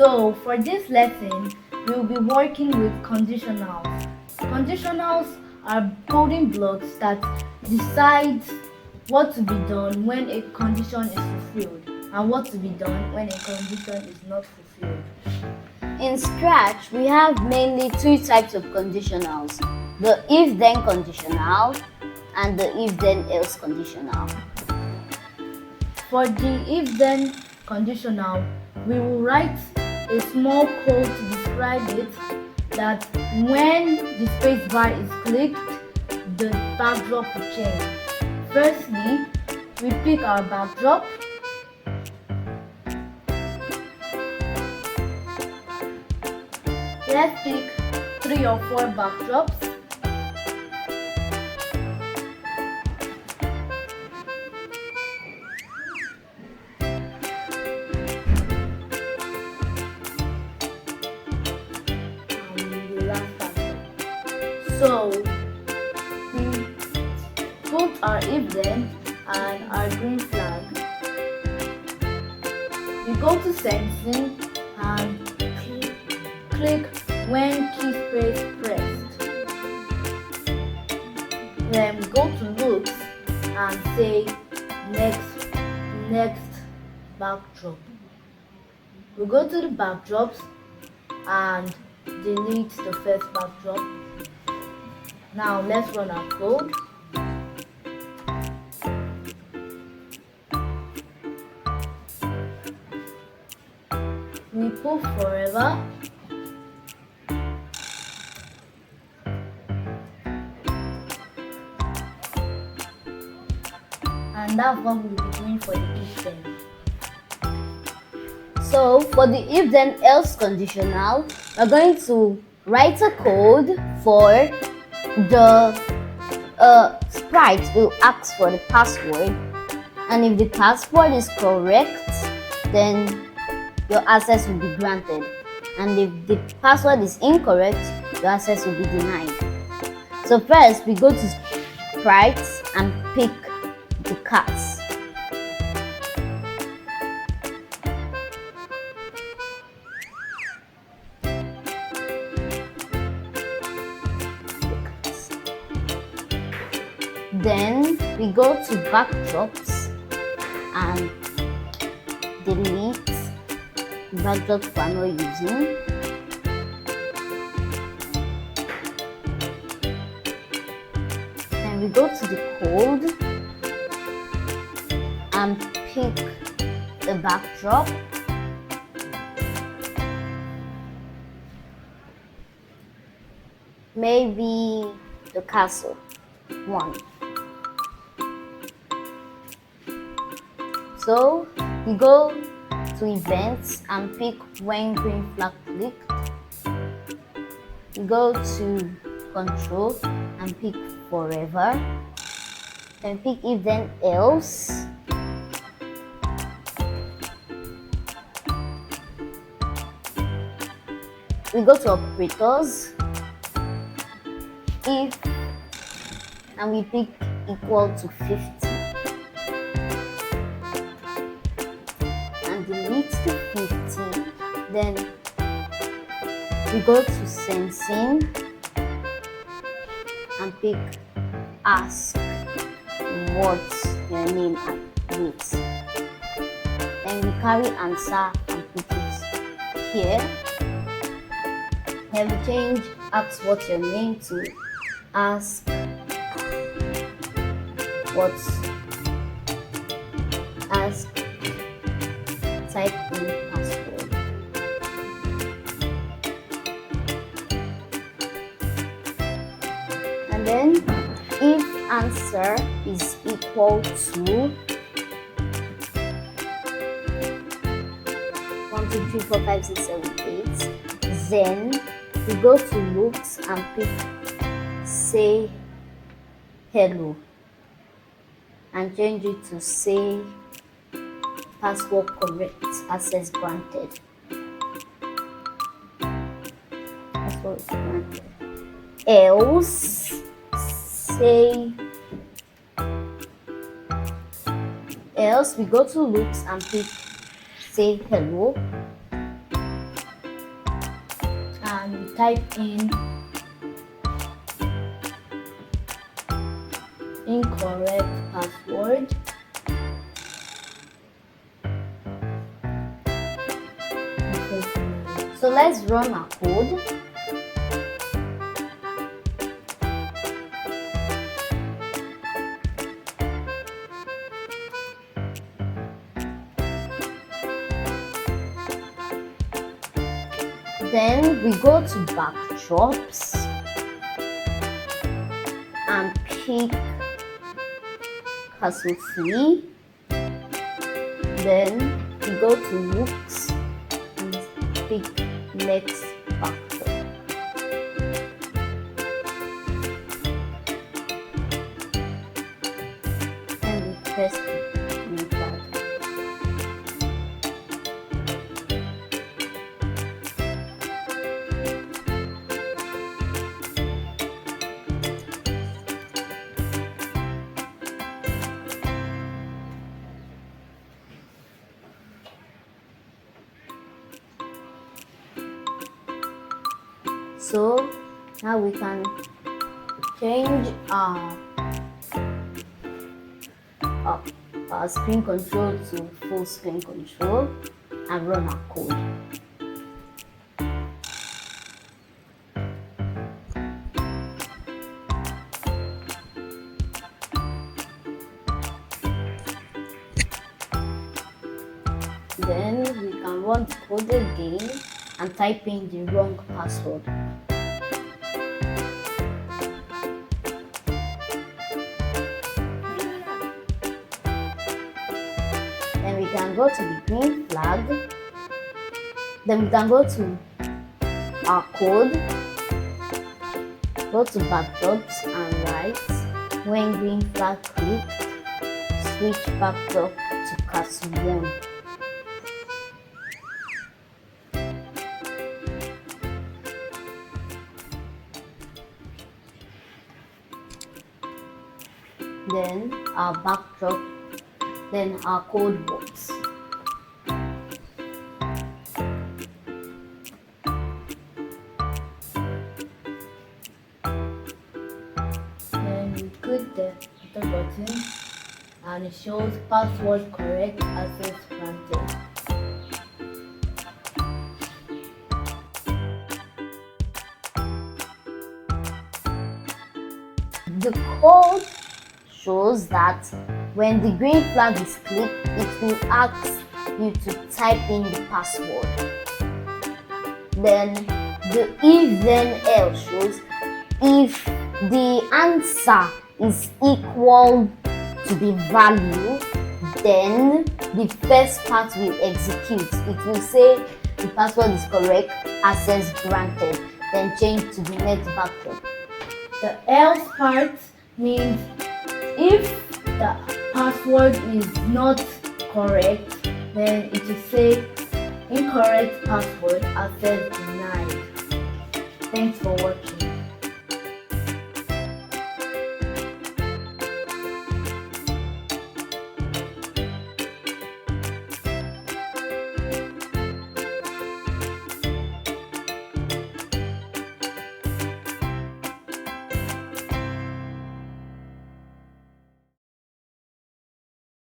So for this lesson, we will be working with conditionals. Conditionals are coding blocks that decide what to be done when a condition is fulfilled and what to be done when a condition is not fulfilled. In Scratch, we have mainly two types of conditionals, the if-then conditional and the if-then-else conditional. For the if-then conditional, we will write a small code to describe it that when the space bar is clicked, the backdrop will change. Firstly, we pick our backdrop. Let's pick 3 or 4 backdrops. So we put our if then and our green flag. We go to sensing and click when key space pressed. Then we go to looks and say next backdrop. We go to the backdrops and delete the first backdrop. Now let's run our code. We put forever. And that's what we'll be doing for the if then. So for the if-then-else conditional, we're going to write a code for the sprite will ask for the password, and if the password is correct, then your access will be granted, and if the password is incorrect, your access will be denied. So first we go to sprites and pick the cats. Then we go to backdrops and delete the backdrops we are not using. Then we go to the code and pick the backdrop. Maybe the castle one. So we go to events and pick when green flag clicked. We go to control and pick forever. Then pick if then else. We go to operators. If and we pick equal to 50. Delete the 50, then we go to sensing and pick ask what's your name and wait. Then we carry answer and put it here. Then we change ask what's your name to ask what's ask type in password. And then if answer is equal to 1, 2, 3, 4, 5, 6, 7, 8, then we go to looks and pick say hello and change it to say password correct, access granted. Password is granted. Else, we go to looks and pick say hello. type in incorrect password. So let's run our code. Then we go to backdrops and pick castle free. Then we go to hooks and pick next backdrop. And we press the green flag. So now we can change our screen control to full screen control and run our code. Then we can run the code again and type in the wrong password. Then we can go to the green flag. Then we can go to our code, go to backdrops and write when green flag clicked, switch backdrop to castle 1. Then our backdrop, then our code works. Then we click the enter button and it shows password correct, access granted. The code shows that when the green flag is clicked, it will ask you to type in the password. Then the if then else shows if the answer is equal to the value, then the first part will execute. It will say the password is correct, access granted, then change to the next backdrop. The else part means if the password is not correct, then it will say incorrect password, access denied. Thanks for watching.